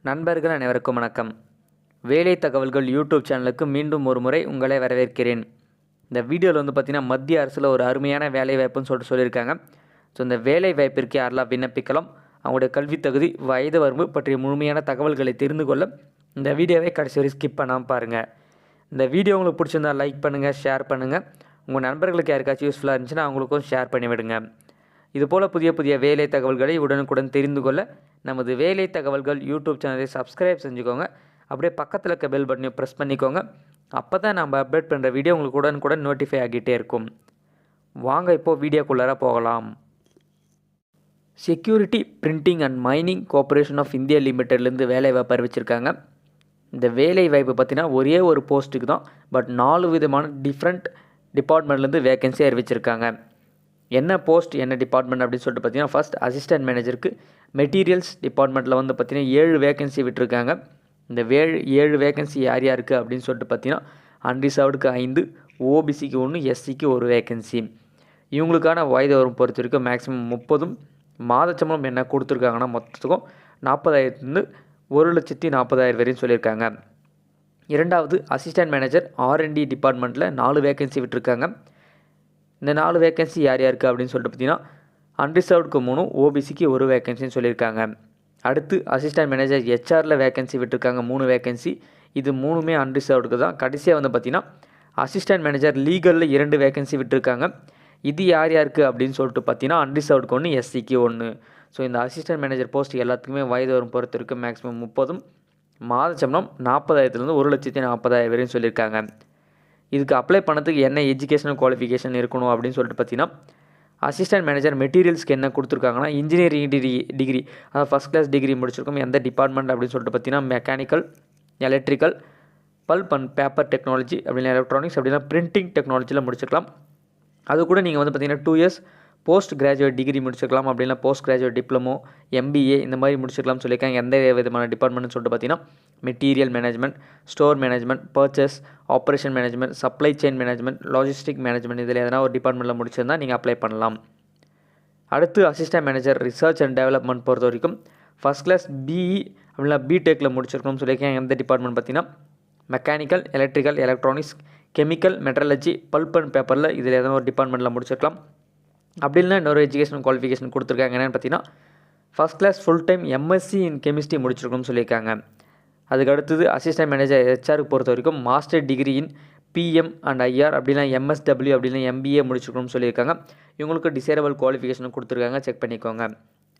நண்பர்கள் அனைவருக்கும் வணக்கம். வேலை தகவல்கள் யூடியூப் சேனலுக்கு மீண்டும் ஒரு முறை உங்களை வரவேற்கிறேன். இந்த வீடியோவில் பார்த்தீங்கன்னா மத்திய அரசில் ஒரு அருமையான வேலை வாய்ப்புன்னு சொல்லியிருக்காங்க. ஸோ இந்த வேலை வாய்ப்பிற்கு யாரெல்லாம் விண்ணப்பிக்கலாம், அவங்களுடைய கல்வி தகுதி, வயது வரம்பு பற்றிய முழுமையான தகவல்களை தெரிந்து கொள்ள இந்த வீடியோவை கடைசி வரை ஸ்கிப் பண்ணாமல் பாருங்கள். இந்த வீடியோ உங்களுக்கு பிடிச்சிருந்தால் லைக் பண்ணுங்கள், ஷேர் பண்ணுங்கள். உங்கள் நண்பர்களுக்கு யாருக்காச்சும் யூஸ்ஃபுல்லாக இருந்துச்சுன்னா அவங்களுக்கும் ஷேர் பண்ணிவிடுங்க. இதுபோல் புதிய வேலை தகவல்களை உடனுக்குடன் தெரிந்து கொள்ள நமது வேலை தகவல்கள் யூடியூப் சேனலை சப்ஸ்கிரைப் செஞ்சுக்கோங்க. அப்படியே பக்கத்தில் இருக்க பெல் பட்டனையும் ப்ரெஸ் பண்ணிக்கோங்க. அப்போ தான் நம்ம அப்டேட் பண்ணுற வீடியோ உங்களுக்கு உடனுக்குடன் நோட்டிஃபை ஆகிட்டே இருக்கும். வாங்க இப்போது வீடியோக்குள்ளார போகலாம். Security printing and mining corporation of India லிமிட்டட்லேருந்து வேலை வாய்ப்பு அறிவிச்சிருக்காங்க. இந்த வேலை வாய்ப்பு பார்த்தீங்கன்னா ஒரே ஒரு போஸ்ட்டுக்கு தான், பட் 4 விதமான டிஃப்ரெண்ட் டிபார்ட்மெண்ட்லேருந்து வேகன்சி அறிவிச்சிருக்காங்க. என்ன போஸ்ட், என்ன டிபார்ட்மெண்ட் அப்படின்னு சொல்லிட்டு பார்த்தீங்கன்னா, ஃபஸ்ட் அசிஸ்டன்ட் மேனேஜருக்கு மெட்டீரியல்ஸ் டிபார்ட்மெண்ட்டில் பார்த்தீங்கன்னா 7 வேகன்சி விட்டுருக்காங்க. இந்த 7 வேகன்சி யார் யாருக்கு அப்படின்னு சொல்லிட்டு பார்த்தீங்கன்னா, அன்ரிசர்வ்டுக்கு 5, ஓபிசிக்கு 1, எஸ்சிக்கு 1 வேகன்சி. இவங்களுக்கான வயது வரும் பொறுத்த வரைக்கும் மேக்ஸிமம் 30. மாத சம்பளம் என்ன கொடுத்துருக்காங்கன்னா மொத்தத்துக்கும் 40,000 1,40,000 வரையும் சொல்லியிருக்காங்க. இரண்டாவது அசிஸ்டன்ட் மேனேஜர் R&D டிபார்ட்மெண்ட்டில் 4 வேகன்சி விட்டுருக்காங்க. இந்த 4 வேகன்சி யார் யாருக்கு அப்படின்னு சொல்லிட்டு பார்த்தீங்கன்னா, அன்ரிசர்வ்டுக்கு 3, ஓபிசிக்கு 1 வேகன்சின்னு சொல்லியிருக்காங்க. அடுத்து அசிஸ்டன்ட் மேனேஜர் ஹெச்ஆரில் வேகன்சி விட்டுருக்காங்க 3 வேகன்சி. இது 3மே அன்ரிசர்வ்டுக்கு தான். கடைசியாக பார்த்தீங்கன்னா அசிஸ்டன்ட் மேனேஜர் லீகலில் 2 வேகன்சி விட்டுருக்காங்க. இது யார் யாருக்கு அப்படின்னு சொல்லிட்டு பார்த்தீங்கன்னா, அன்ரிசர்வ்டுக்கு 1, எஸ்சிக்கு 1. ஸோ இந்த அசிஸ்டன்ட் மேனேஜர் போஸ்ட் எல்லாத்துக்குமே வயது வரும் பொறுத்த வரைக்கும் மேக்ஸிமம் 30. மாத சம்பளம் 40,000 1,40,000 வரையும் சொல்லியிருக்காங்க. இதுக்கு அப்ளை பண்ணதுக்கு என்ன எஜுகேஷனல் குவாலிஃபிகேஷன் இருக்கணும் அப்படின்னு சொல்லிட்டு பார்த்தீங்கன்னா, அசிஸ்டன்ட் மேனேஜர் மெட்டீரியல்ஸ்க்கு என்ன கொடுத்துருக்காங்கன்னா, இன்ஜினியரிங் டிகிரி அதாவது ஃபஸ்ட் கிளாஸ் டிகிரி முடிச்சிருக்கோம். எந்த டிபார்ட்மெண்ட் அப்படின்னு சொல்லிட்டு பார்த்தீங்கன்னா, mechanical, electrical, bulb and paper technology அப்படின்னா எலக்ட்ரானிக்ஸ் அப்படின்னா பிரிண்டிங் டெக்னாலஜியில் முடிச்சிருக்கலாம். அது கூட நீங்கள் பார்த்தீங்கன்னா 2 இயர்ஸ் போஸ்ட் கிராஜுவேட் டிகிரி முடிச்சிருக்கலாம். அப்படின்னா போஸ்ட் கிராஜுவேட் டிப்ளமோ, MBA இந்த மாதிரி முடிச்சிருக்கலாம்னு சொல்லியிருக்காங்க. எந்த விதமான டிபார்ட்மெண்ட்னு சொல்லிட்டு பார்த்தீங்கன்னா, material management, store management, purchase, operation management, supply chain management, logistic management இதில் எதனா ஒரு டிபார்ட்மெண்ட்டில் முடிச்சிருந்தா நீங்கள் அப்ளை பண்ணலாம். அடுத்து assistant manager research and development பொறுத்த வரைக்கும் ஃபஸ்ட் கிளாஸ் BE அப்படின்னா பிடெக்கில் முடிச்சிருக்கணும்னு சொல்லியிருக்காங்க. எந்த டிபார்ட்மெண்ட் பார்த்தீங்கன்னா, mechanical, electrical, electronics, chemical, meteorology, bulb and பேப்பரில் இதில் எதனா ஒரு டிபார்ட்மெண்ட்டில் முடிச்சிருக்கலாம். அப்படி இல்லைனா இன்னொரு எஜுகேஷன் குவாலிஃபிகேஷன் கொடுத்துருக்காங்க. என்னென்னு பார்த்தீங்கன்னா, first class full time MSc in chemistry முடிச்சிருக்கணும்னு சொல்லியிருக்காங்க. அதுக்கு அடுத்தது அசிஸ்டன்ட் மேனேஜர் ஹெச்ஆருக்கு பொறுத்த வரைக்கும் master degree in PM and IR அப்படின்னா MSW அப்படின்னா MBA முடிச்சிருக்கணும்னு சொல்லியிருக்காங்க. இவங்களுக்கு டிசைரபிள் குவாலிஃபிகேஷன் கொடுத்துருக்காங்க, செக் பண்ணிக்கோங்க.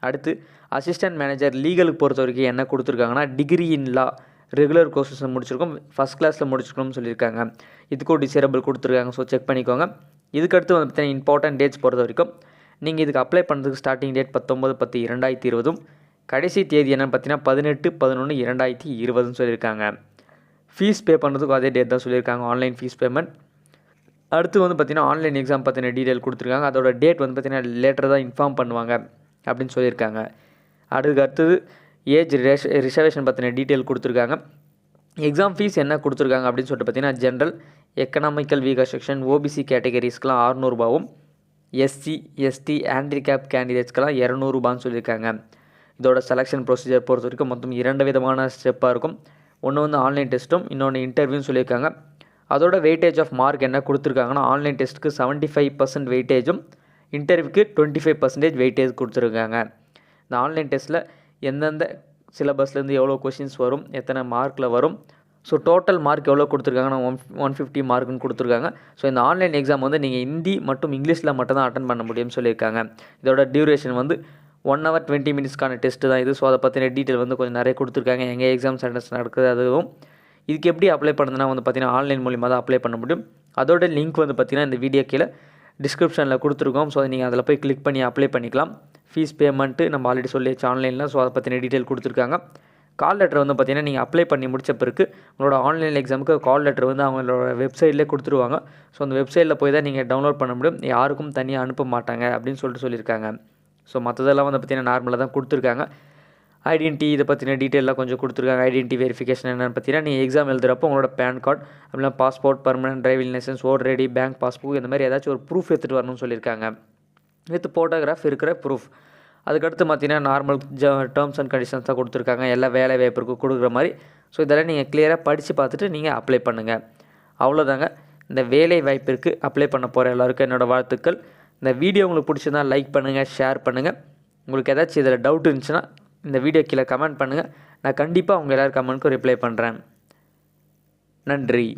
அடுத்து அசிஸ்டன்ட் மேனேஜர் லீகலுக்கு பொறுத்த வரைக்கும் என்ன கொடுத்துருக்காங்கன்னா, degree in law regular courses முடிச்சிருக்கோம், ஃபஸ்ட் கிளாஸில் முடிச்சிருக்கணும்னு சொல்லியிருக்காங்க. இதுக்கும் டிசைரபிள் கொடுத்துருக்காங்க, ஸோ செக் பண்ணிக்கோங்க. இதுக்கடுத்து பார்த்தீங்கன்னா இம்பார்ட்டன்ட் டேட்ஸ் பொறுத்த வரைக்கும் நீங்கள் இதுக்கு அப்ளை பண்ணுறதுக்கு ஸ்டார்டிங் டேட் 19/10/2020, கடைசி தேதி என்னென்னு பார்த்தீங்கன்னா 18/11/2020 சொல்லியிருக்காங்க. ஃபீஸ் பே பண்ணுறதுக்கும் அதே டேட் தான் சொல்லியிருக்காங்க, ஆன்லைன் ஃபீஸ் பேமெண்ட். அடுத்து பார்த்தீங்கன்னா ஆன்லைன் எக்ஸாம் பற்றின டீட்டெயில் கொடுத்துருக்காங்க. அதோட டேட் பார்த்தீங்கன்னா லேட்டர் தான் இன்ஃபார்ம் பண்ணுவாங்க அப்படின்னு சொல்லியிருக்காங்க. அதுக்கு அடுத்தது ஏஜ் ரிசர்வேஷன் பற்றின டீட்டெயில் கொடுத்துருக்காங்க. எக்ஸாம் ஃபீஸ் என்ன கொடுத்துருக்காங்க அப்படின்னு சொல்லிட்டு பார்த்தீங்கன்னா, general, economical weaker section, OBC கேட்டகரிஸ்க்கெலாம் 600 ரூபாவும், SC ST ஹேண்டிகேப் கேண்டிடேட்ஸ்க்கெலாம் 200 ரூபான்னு சொல்லியிருக்காங்க. இதோட செலெக்ஷன் ப்ரொசீஜர் பொறுத்த வரைக்கும் மொத்தம் 2 விதமான ஸ்டெப்பாக இருக்கும். ஒன்று ஆன்லைன் டெஸ்ட்டும், இன்னொன்று இன்டர்வியூன்னு சொல்லியிருக்காங்க. அதோட வெயிட்டேஜ் ஆஃப் மார்க் என்ன கொடுத்துருக்காங்கன்னா, ஆன்லைன் டெஸ்ட்டுக்கு 75% வெயிட்டேஜும், இன்டர்வியூக்கு 25% வெயிட்டேஜ் கொடுத்துருக்காங்க. இந்த ஆன்லைன் டெஸ்ட்டில் எந்தெந்த சிலபஸ்லேருந்து எவ்வளோ கொஷின்ஸ் வரும், எத்தனை மார்க்கில் வரும், ஸோ டோட்டல் மார்க் எவ்வளோ கொடுத்துருக்காங்கன்னா 150 மார்க்குன்னு கொடுத்துருக்காங்க. ஸோ இந்த ஆன்லைன் எக்ஸாம் நீங்கள் ஹிந்தி மற்றும் இங்கிலீஷில் மட்டும் தான் அட்டன் பண்ண முடியும்னு சொல்லியிருக்காங்க. இதோட டியூரேஷன் 1 hour 20 minutesக்கான டெஸ்ட்டு தான் இது. ஸோ அதை பற்றின டீட்டெயில் கொஞ்சம் நிறைய கொடுத்துருக்காங்க, எங்கள் எக்ஸாம் சென்டர்ஸ் நடக்குது. அதுவும் இதுக்கு எப்படி அப்ளை பண்ணுறதுனா பார்த்தீங்கன்னா ஆன்லைன் மூலிமா தான் அப்ளை பண்ண முடியும். அதோட லிங்க் பார்த்தீங்கன்னா இந்த வீடியோ கீழே டிஸ்கிரிப்ஷனில் கொடுத்துருக்கோம். ஸோ நீங்கள் அதில் போய் கிளிக் பண்ணி அப்ளை பண்ணிக்கலாம். ஃபீஸ் பேமெண்ட்டு நம்ம ஆல்ரெடி சொல்லியாச்சு ஆன்லைனில். ஸோ அதை பற்றின டீட்டெயில் கொடுத்துருக்காங்க. கால் லெட்டர் பார்த்தீங்கன்னா நீங்கள் அப்ளை பண்ணி முடித்த பிறகு உங்களோட ஆன்லைன் எக்ஸாமுக்கு கால் லெட்டர் அவங்களோட வெப்சைட்லேயே கொடுத்துருவாங்க. ஸோ அந்த வெப்சைட்டில் போய் தான் நீங்கள் டவுன்லோட் பண்ண முடியும், யாருக்கும் தனியாக அனுப்ப மாட்டாங்க அப்படின்னு சொல்லியிருக்காங்க. ஸோ மற்றதெல்லாம் பார்த்தீங்கன்னா நார்மலாக தான் கொடுத்துருக்காங்க. ஐடென்டி இதை பற்றின டீட்டெயிலாம் கொஞ்சம் கொடுத்துருக்காங்க. ஐடென்டி வெரிஃபிகேஷன் என்னென்னு பார்த்தீங்கன்னா, நீங்கள் எக்ஸாம் எழுதுகிறப்போ உங்களோட பேன் கார்டு அப்படின்னா passport, permanent driving licence, voter ID, bank passbook இந்த மாதிரி ஏதாச்சும் ஒரு ப்ரூஃப் எடுத்துகிட்டு வரணும்னு சொல்லியிருக்காங்க. வித் ஃபோட்டோகிராஃப் இருக்கிற ப்ரூஃப். அதுக்கடுத்து பார்த்தீங்கன்னா நார்மல் டேர்ம்ஸ் அண்ட் கண்டிஷன்ஸ் தான் கொடுத்துருக்காங்க, எல்லா வேலை வாய்ப்பிற்கு கொடுக்குற மாதிரி. ஸோ இதெல்லாம் நீங்கள் கிளியராக படித்து பார்த்துட்டு நீங்கள் அப்ளை பண்ணுங்கள். அவ்வளோதாங்க. இந்த வேலை வாய்ப்பிற்கு அப்ளை பண்ண போகிற எல்லாருக்கும் என்னோடய வாழ்த்துக்கள். இந்த வீடியோ உங்களுக்கு பிடிச்சிருந்தா லைக் பண்ணுங்கள், ஷேர் பண்ணுங்கள். உங்களுக்கு ஏதாச்சும் இதில் டவுட் இருந்துச்சுன்னா இந்த வீடியோ கீழே கமெண்ட் பண்ணுங்கள். நான் கண்டிப்பாக உங்கள் எல்லார் கமெண்ட்க்கும் ரிப்ளை பண்ணுறேன். நன்றி.